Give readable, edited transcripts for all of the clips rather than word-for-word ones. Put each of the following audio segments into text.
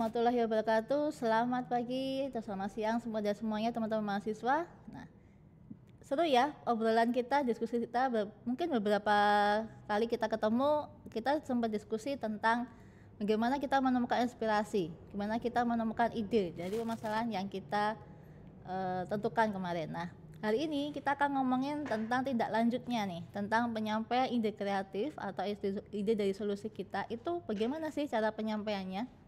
warahmatullahi wabarakatuh. Selamat pagi atau selamat siang semua dan semuanya teman-teman mahasiswa. Nah, seru ya obrolan kita, diskusi kita. Mungkin beberapa kali kita ketemu, kita sempat diskusi tentang bagaimana kita menemukan inspirasi, gimana kita menemukan ide dari permasalahan yang kita tentukan kemarin. Nah, hari ini kita akan ngomongin tentang tindak lanjutnya nih, tentang penyampaian ide kreatif atau ide dari solusi kita. Itu bagaimana sih cara penyampaiannya?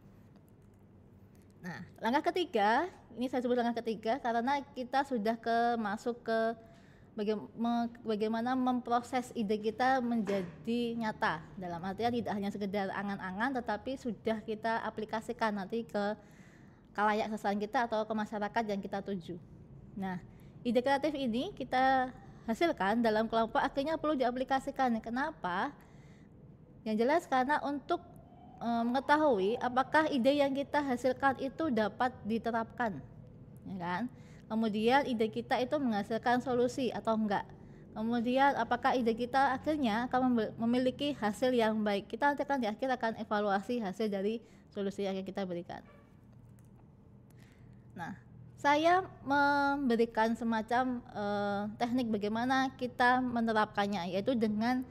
Nah, langkah ketiga, ini saya sebut langkah ketiga karena kita sudah masuk ke bagaimana memproses ide kita menjadi nyata. Dalam artian tidak hanya sekedar angan-angan, tetapi sudah kita aplikasikan nanti ke khalayak sasaran kita atau ke masyarakat yang kita tuju. Nah, ide kreatif ini kita hasilkan dalam kelompok akhirnya perlu diaplikasikan. Kenapa? Yang jelas karena untuk mengetahui apakah ide yang kita hasilkan itu dapat diterapkan, ya kan? Kemudian ide kita itu menghasilkan solusi atau enggak. Kemudian apakah ide kita akhirnya akan memiliki hasil yang baik. Kita nanti di akhir akan evaluasi hasil dari solusi yang kita berikan. Nah, saya memberikan semacam teknik bagaimana kita menerapkannya, yaitu dengan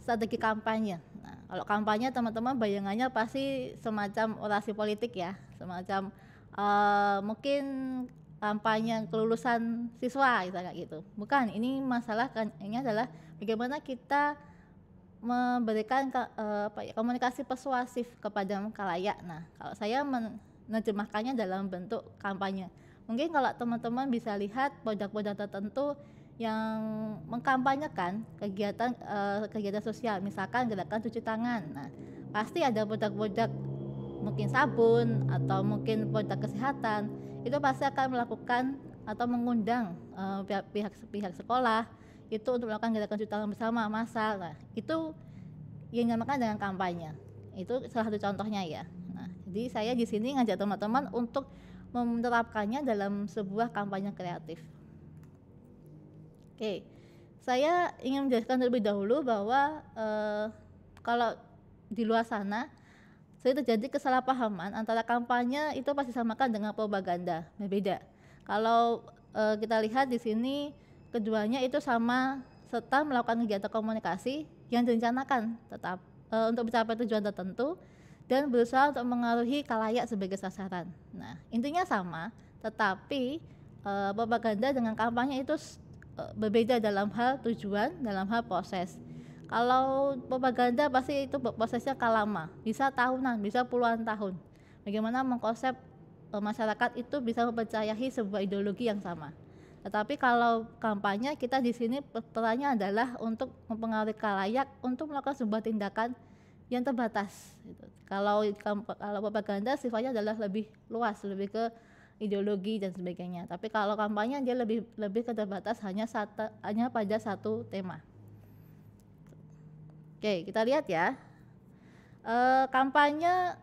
strategi kampanye. Nah, kalau kampanye teman-teman bayangannya pasti semacam orasi politik ya, semacam mungkin kampanye kelulusan siswa kayak gitu. Bukan, ini ini adalah bagaimana kita memberikan komunikasi persuasif kepada khalayak. Nah, kalau saya menerjemahkannya dalam bentuk kampanye. Mungkin kalau teman-teman bisa lihat produk-produk tertentu yang mengkampanyekan kegiatan sosial, misalkan gerakan cuci tangan. Nah, pasti ada produk-produk mungkin sabun atau mungkin produk kesehatan, itu pasti akan melakukan atau mengundang pihak sekolah itu untuk melakukan gerakan cuci tangan bersama massal. Nah, itu yang dinamakan dengan kampanye. Itu salah satu contohnya ya. Nah, jadi saya di sini ngajak teman-teman untuk menerapkannya dalam sebuah kampanye kreatif. Oke, saya ingin menjelaskan terlebih dahulu bahwa kalau di luar sana sering terjadi kesalahpahaman antara kampanye itu pasti disamakan dengan propaganda, berbeda. Kalau kita lihat di sini keduanya itu sama serta melakukan kegiatan komunikasi yang direncanakan tetap untuk mencapai tujuan tertentu dan berusaha untuk mengaruhi khalayak sebagai sasaran. Nah, intinya sama, tetapi propaganda dengan kampanye itu berbeda dalam hal tujuan, dalam hal proses. Kalau propaganda pasti itu prosesnya lama, bisa tahunan, bisa puluhan tahun. Bagaimana mengkonsep masyarakat itu bisa mempercayai sebuah ideologi yang sama. Tetapi kalau kampanye, kita di sini perannya adalah untuk mempengaruhi khalayak untuk melakukan sebuah tindakan yang terbatas. Kalau propaganda sifatnya adalah lebih luas, lebih ke ideologi dan sebagainya. Tapi kalau kampanye dia lebih terbatas hanya pada satu tema. Oke, kita lihat ya. Kampanye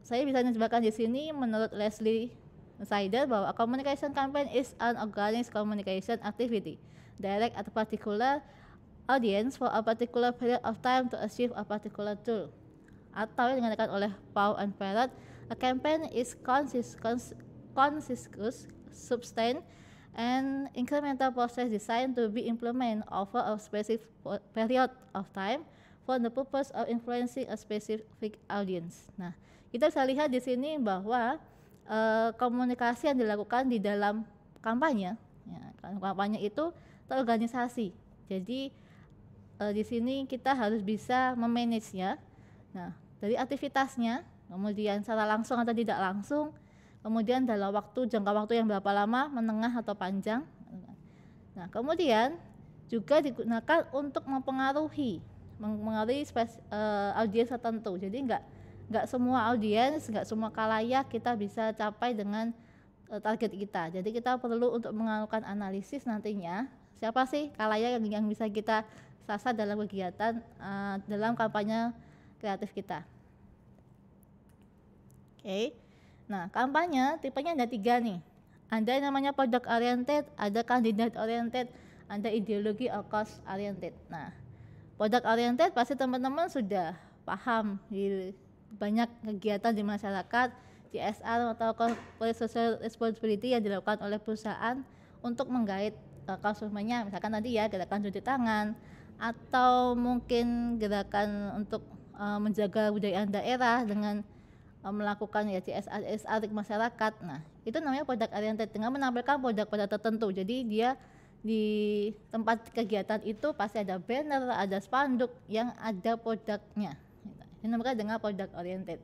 saya bisa menjelaskan di sini menurut Leslie Sider bahwa a communication campaign is an organized communication activity direct at a particular audience for a particular period of time to achieve a particular goal. Atau yang dikatakan oleh Pau and Parrott, a campaign is conscious, sustained, and incremental process designed to be implemented over a specific period of time for the purpose of influencing a specific audience. Nah, kita bisa lihat di sini bahwa komunikasi yang dilakukan di dalam kampanye, ya, kampanye itu terorganisasi. Jadi di sini kita harus bisa memanage-nya. Nah, dari aktivitasnya, kemudian secara langsung atau tidak langsung, kemudian dalam jangka waktu yang berapa lama, menengah atau panjang. Nah, kemudian juga digunakan untuk mempengaruhi audiens tertentu. Jadi nggak semua audiens, nggak semua khalayak kita bisa capai dengan target kita. Jadi kita perlu untuk melakukan analisis nantinya siapa sih khalayak yang bisa kita sasar dalam kegiatan dalam kampanye kreatif kita. Oke. Nah, kampanye tipenya ada 3 nih. Ada yang namanya product oriented, ada candidate oriented, ada ideologi or cost oriented. Nah, product oriented pasti teman-teman sudah paham di banyak kegiatan di masyarakat CSR atau corporate social responsibility yang dilakukan oleh perusahaan untuk menggait konsumennya, misalkan tadi ya gerakan cuci tangan atau mungkin gerakan untuk menjaga budaya daerah dengan melakukan ya CSR di masyarakat. Nah, itu namanya product oriented dengan menampilkan produk-produk tertentu. Jadi dia di tempat kegiatan itu pasti ada banner, ada spanduk yang ada produknya. Ini namanya dengan product oriented.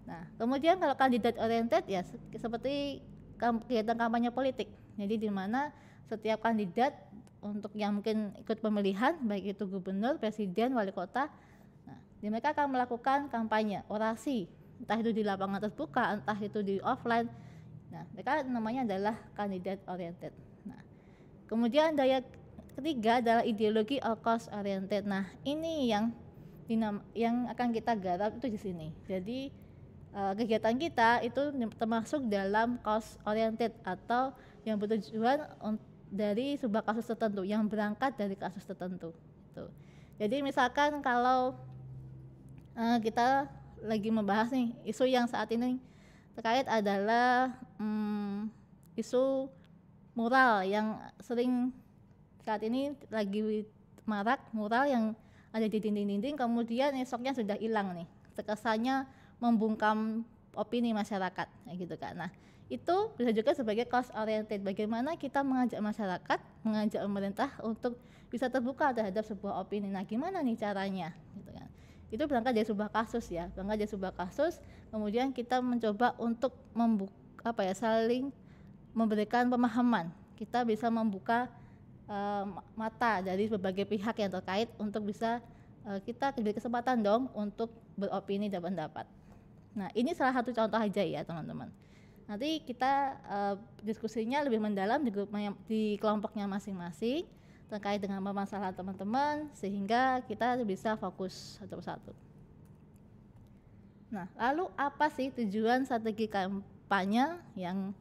Nah, kemudian kalau kandidat oriented ya seperti kegiatan kampanye politik. Jadi di mana setiap kandidat untuk yang mungkin ikut pemilihan, baik itu gubernur, presiden, wali kota, nah, mereka akan melakukan kampanye, orasi, entah itu di lapangan terbuka, entah itu di offline. Nah, mereka namanya adalah kandidat oriented. Nah, kemudian daya ketiga adalah ideologi or cause oriented. Nah, ini yang akan kita garap itu di sini. Jadi kegiatan kita itu termasuk dalam cause oriented atau yang bertujuan dari sebuah kasus tertentu, yang berangkat dari kasus tertentu. Gitu. Jadi misalkan kalau kita lagi membahas nih isu yang saat ini terkait adalah isu mural yang sering saat ini lagi marak, mural yang ada di dinding-dinding kemudian esoknya sudah hilang nih, terkesannya membungkam opini masyarakat gitu kan. Nah, itu bisa juga sebagai cause oriented, bagaimana kita mengajak masyarakat, mengajak pemerintah untuk bisa terbuka terhadap sebuah opini. Nah, gimana nih caranya gitu kan. Itu berangkat dari sebuah kasus ya, kemudian kita mencoba untuk saling memberikan pemahaman. Kita bisa membuka mata dari berbagai pihak yang terkait untuk bisa kita diberi kesempatan dong untuk beropini dan pendapat. Nah, ini salah satu contoh aja ya teman-teman. Nanti kita diskusinya lebih mendalam di kelompoknya masing-masing terkait dengan permasalahan teman-teman sehingga kita bisa fokus satu persatu. Nah, lalu apa sih tujuan strategi kampanye yang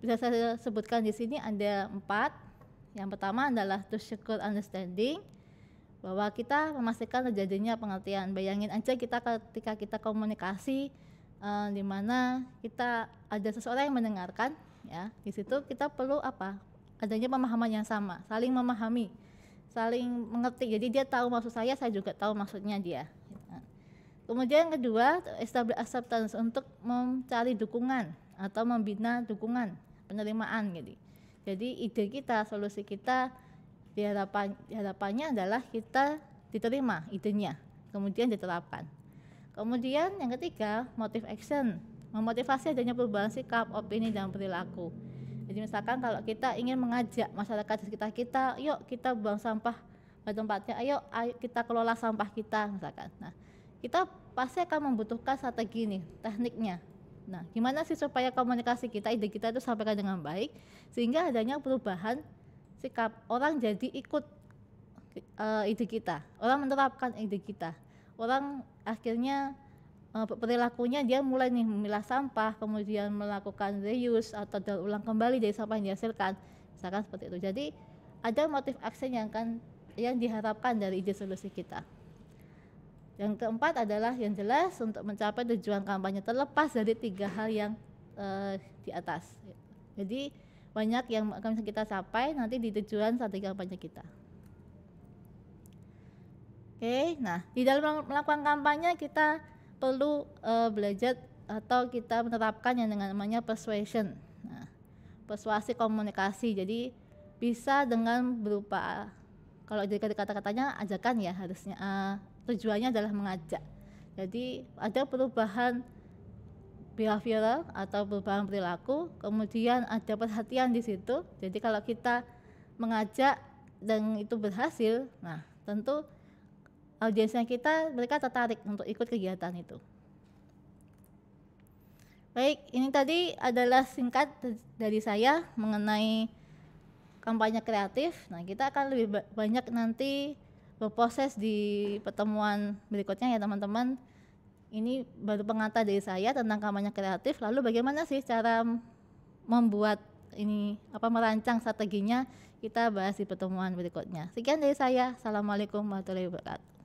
bisa saya sebutkan di sini ada 4. Yang pertama adalah to secure understanding, bahwa kita memastikan terjadinya pengertian. Bayangin aja kita ketika kita komunikasi di mana kita ada seseorang yang mendengarkan ya, di situ kita perlu adanya pemahaman yang sama, saling memahami, saling mengerti. Jadi dia tahu maksud saya juga tahu maksudnya dia. Kemudian yang kedua, establish acceptance, untuk mencari dukungan atau membina dukungan, penerimaan gitu. Jadi ide kita, solusi kita harapannya adalah kita diterima idenya, kemudian diterapkan. Kemudian yang ketiga, motive action, memotivasi adanya perubahan sikap, opini, dan perilaku. Jadi misalkan kalau kita ingin mengajak masyarakat di sekitar kita, yuk kita buang sampah pada tempatnya, ayo kita kelola sampah kita misalkan. Nah, kita pasti akan membutuhkan strategi nih, tekniknya. Nah, gimana sih supaya komunikasi kita, ide kita itu sampaikan dengan baik, sehingga adanya perubahan sikap, orang jadi ikut ide kita, orang menerapkan ide kita, orang akhirnya perilakunya dia mulai nih memilah sampah, kemudian melakukan reuse atau daur ulang kembali dari sampah yang dihasilkan, misalkan seperti itu. Jadi ada motif action yang diharapkan dari ide solusi kita. Yang keempat adalah yang jelas untuk mencapai tujuan kampanye terlepas dari 3 hal yang di atas. Jadi banyak yang akan kita capai nanti di tujuan strategi kampanye kita. Oke, nah di dalam melakukan kampanye kita perlu belajar atau kita menerapkan yang dengan namanya persuasion. Nah, persuasi komunikasi. Jadi bisa dengan berupa, kalau dari kata-katanya ajakan ya harusnya, tujuannya adalah mengajak. Jadi ada perubahan behavioral atau perubahan perilaku, kemudian ada perhatian di situ. Jadi kalau kita mengajak dan itu berhasil, nah tentu audiensnya kita, mereka tertarik untuk ikut kegiatan itu. Baik, ini tadi adalah singkat dari saya mengenai kampanye kreatif. Nah, kita akan lebih banyak nanti berproses di pertemuan berikutnya ya teman-teman. Ini baru pengantar dari saya tentang kampanye kreatif. Lalu bagaimana sih cara membuat ini, merancang strateginya, kita bahas di pertemuan berikutnya. Sekian dari saya. Assalamualaikum warahmatullahi wabarakatuh.